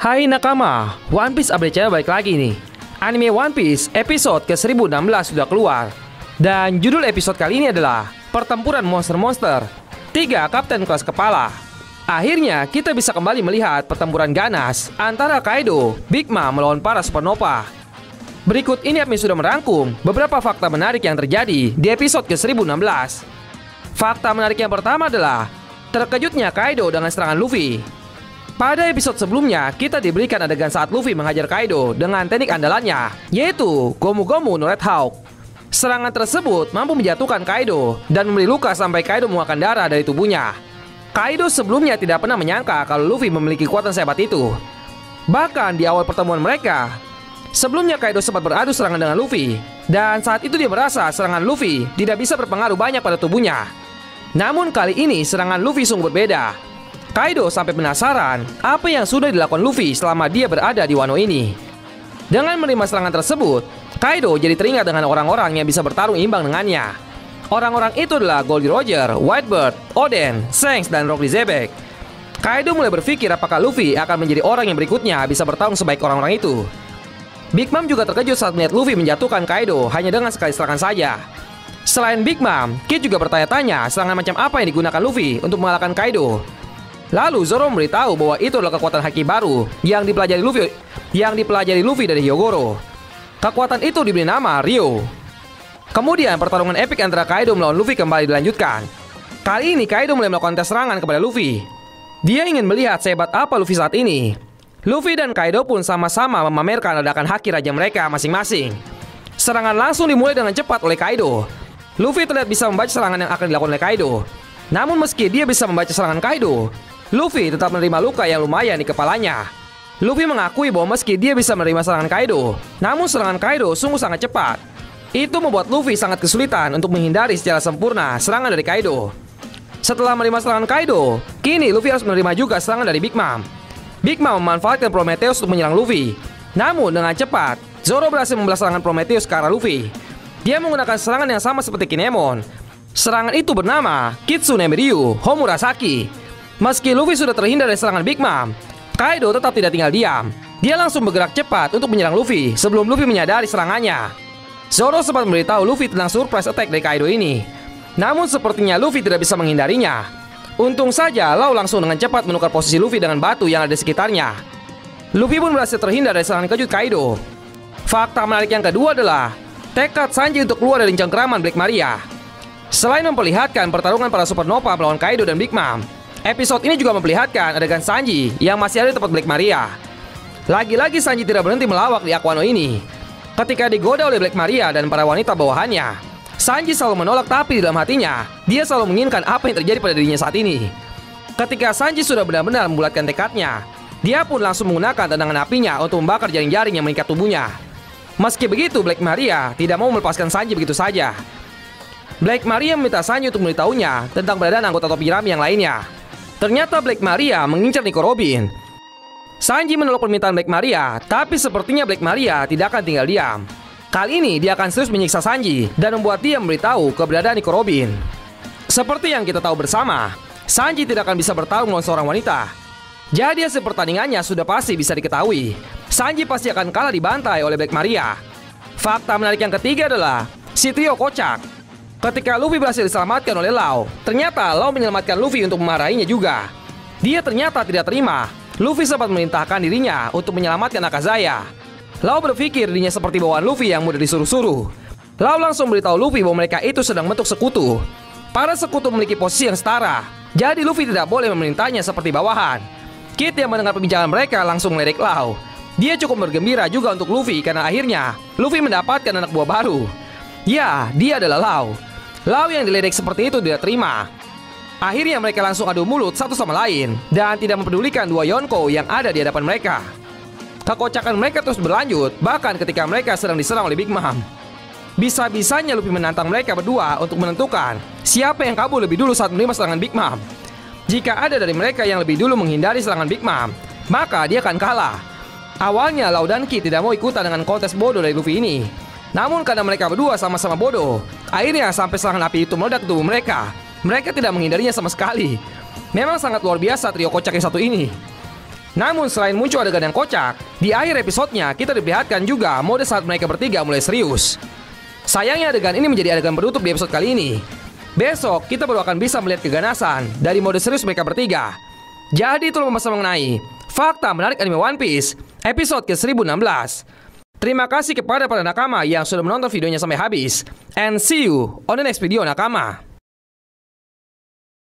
Hai nakama, One Piece update channel balik lagi nih. Anime One Piece episode ke-1016 sudah keluar. Dan judul episode kali ini adalah Pertempuran Monster-Monster 3 Kapten Kelas Kepala. Akhirnya kita bisa kembali melihat pertempuran ganas antara Kaido, Big Mom melawan para supernova. Berikut ini admin sudah merangkum beberapa fakta menarik yang terjadi di episode ke-1016. Fakta menarik yang pertama adalah terkejutnya Kaido dengan serangan Luffy. Pada episode sebelumnya, kita diberikan adegan saat Luffy menghajar Kaido dengan teknik andalannya, yaitu Gomu Gomu no Red Hawk. Serangan tersebut mampu menjatuhkan Kaido dan memberi luka sampai Kaido mengeluarkan darah dari tubuhnya. Kaido sebelumnya tidak pernah menyangka kalau Luffy memiliki kekuatan sehebat itu. Bahkan di awal pertemuan mereka, sebelumnya Kaido sempat beradu serangan dengan Luffy, dan saat itu dia merasa serangan Luffy tidak bisa berpengaruh banyak pada tubuhnya. Namun kali ini serangan Luffy sungguh berbeda. Kaido sampai penasaran apa yang sudah dilakukan Luffy selama dia berada di Wano ini. Dengan menerima serangan tersebut, Kaido jadi teringat dengan orang-orang yang bisa bertarung imbang dengannya. Orang-orang itu adalah Goldie Roger, Whitebird, Oden, Shanks, dan Rock Lee Zebek. Kaido mulai berpikir apakah Luffy akan menjadi orang yang berikutnya bisa bertarung sebaik orang-orang itu. Big Mom juga terkejut saat melihat Luffy menjatuhkan Kaido hanya dengan sekali serangan saja. Selain Big Mom, Kid juga bertanya-tanya serangan macam apa yang digunakan Luffy untuk mengalahkan Kaido. Lalu Zoro memberitahu bahwa itu adalah kekuatan haki baru yang dipelajari Luffy dari Hyogoro. Kekuatan itu diberi nama Ryo. Kemudian pertarungan epik antara Kaido melawan Luffy kembali dilanjutkan. Kali ini Kaido mulai melakukan tes serangan kepada Luffy. Dia ingin melihat sehebat apa Luffy saat ini. Luffy dan Kaido pun sama-sama memamerkan ledakan haki raja mereka masing-masing. Serangan langsung dimulai dengan cepat oleh Kaido. Luffy terlihat bisa membaca serangan yang akan dilakukan oleh Kaido. Namun meski dia bisa membaca serangan Kaido, Luffy tetap menerima luka yang lumayan di kepalanya. Luffy mengakui bahwa meski dia bisa menerima serangan Kaido, namun serangan Kaido sungguh sangat cepat. Itu membuat Luffy sangat kesulitan untuk menghindari secara sempurna serangan dari Kaido. Setelah menerima serangan Kaido, kini Luffy harus menerima juga serangan dari Big Mom. Big Mom memanfaatkan Prometheus untuk menyerang Luffy. Namun dengan cepat, Zoro berhasil membalas serangan Prometheus ke arah Luffy. Dia menggunakan serangan yang sama seperti Kinemon. Serangan itu bernama Kitsune Miryu Homurasaki. Meski Luffy sudah terhindar dari serangan Big Mom, Kaido tetap tidak tinggal diam. Dia langsung bergerak cepat untuk menyerang Luffy sebelum Luffy menyadari serangannya. Zoro sempat memberitahu Luffy tentang surprise attack dari Kaido ini. Namun sepertinya Luffy tidak bisa menghindarinya. Untung saja Law langsung dengan cepat menukar posisi Luffy dengan batu yang ada di sekitarnya. Luffy pun berhasil terhindar dari serangan kejut Kaido. Fakta menarik yang kedua adalah tekad Sanji untuk keluar dari cengkraman Black Maria. Selain memperlihatkan pertarungan para supernova melawan Kaido dan Big Mom, episode ini juga memperlihatkan adegan Sanji yang masih ada di tempat Black Maria. Lagi-lagi Sanji tidak berhenti melawak di Aquano ini. Ketika digoda oleh Black Maria dan para wanita bawahannya, Sanji selalu menolak, tapi di dalam hatinya dia selalu menginginkan apa yang terjadi pada dirinya saat ini. Ketika Sanji sudah benar-benar membulatkan tekadnya, dia pun langsung menggunakan tendangan apinya untuk membakar jaring-jaring yang mengikat tubuhnya. Meski begitu, Black Maria tidak mau melepaskan Sanji begitu saja. Black Maria meminta Sanji untuk memberitahunya tentang keberadaan anggota topi jerami yang lainnya. Ternyata Black Maria mengincar Nico Robin. Sanji menolak permintaan Black Maria, tapi sepertinya Black Maria tidak akan tinggal diam. Kali ini dia akan serius menyiksa Sanji dan membuat dia memberitahu keberadaan Nico Robin. Seperti yang kita tahu bersama, Sanji tidak akan bisa bertarung melawan seorang wanita. Jadi hasil pertandingannya sudah pasti bisa diketahui. Sanji pasti akan kalah dibantai oleh Black Maria. Fakta menarik yang ketiga adalah si trio kocak. Ketika Luffy berhasil diselamatkan oleh Law, ternyata Law menyelamatkan Luffy untuk memarahinya juga. Dia ternyata tidak terima. Luffy sempat memerintahkan dirinya untuk menyelamatkan Akazaya. Law berpikir dirinya seperti bawahan Luffy yang mudah disuruh-suruh. Law langsung memberitahu Luffy bahwa mereka itu sedang membentuk sekutu. Para sekutu memiliki posisi yang setara, jadi Luffy tidak boleh memerintahnya seperti bawahan. Kid yang mendengar pembicaraan mereka langsung meledek Law. Dia cukup bergembira juga untuk Luffy karena akhirnya Luffy mendapatkan anak buah baru. Ya, dia adalah Law. Law yang diledek seperti itu tidak terima. Akhirnya mereka langsung adu mulut satu sama lain dan tidak mempedulikan dua Yonko yang ada di hadapan mereka. Kekocakan mereka terus berlanjut bahkan ketika mereka sedang diserang oleh Big Mom. Bisa-bisanya Luffy menantang mereka berdua untuk menentukan siapa yang kabur lebih dulu saat menerima serangan Big Mom. Jika ada dari mereka yang lebih dulu menghindari serangan Big Mom, maka dia akan kalah. Awalnya Law dan Kid tidak mau ikutan dengan kontes bodoh dari Luffy ini. Namun karena mereka berdua sama-sama bodoh, akhirnya sampai serangan api itu meledak ke tubuh mereka tidak menghindarinya sama sekali. Memang sangat luar biasa trio kocak yang satu ini. Namun selain muncul adegan yang kocak, di akhir episodenya kita diperlihatkan juga mode saat mereka bertiga mulai serius. Sayangnya adegan ini menjadi adegan penutup di episode kali ini. Besok kita baru akan bisa melihat keganasan dari mode serius mereka bertiga. Jadi itulah pembahasan mengenai fakta menarik anime One Piece episode ke-1016. Terima kasih kepada para nakama yang sudah menonton videonya sampai habis. And see you on the next video nakama.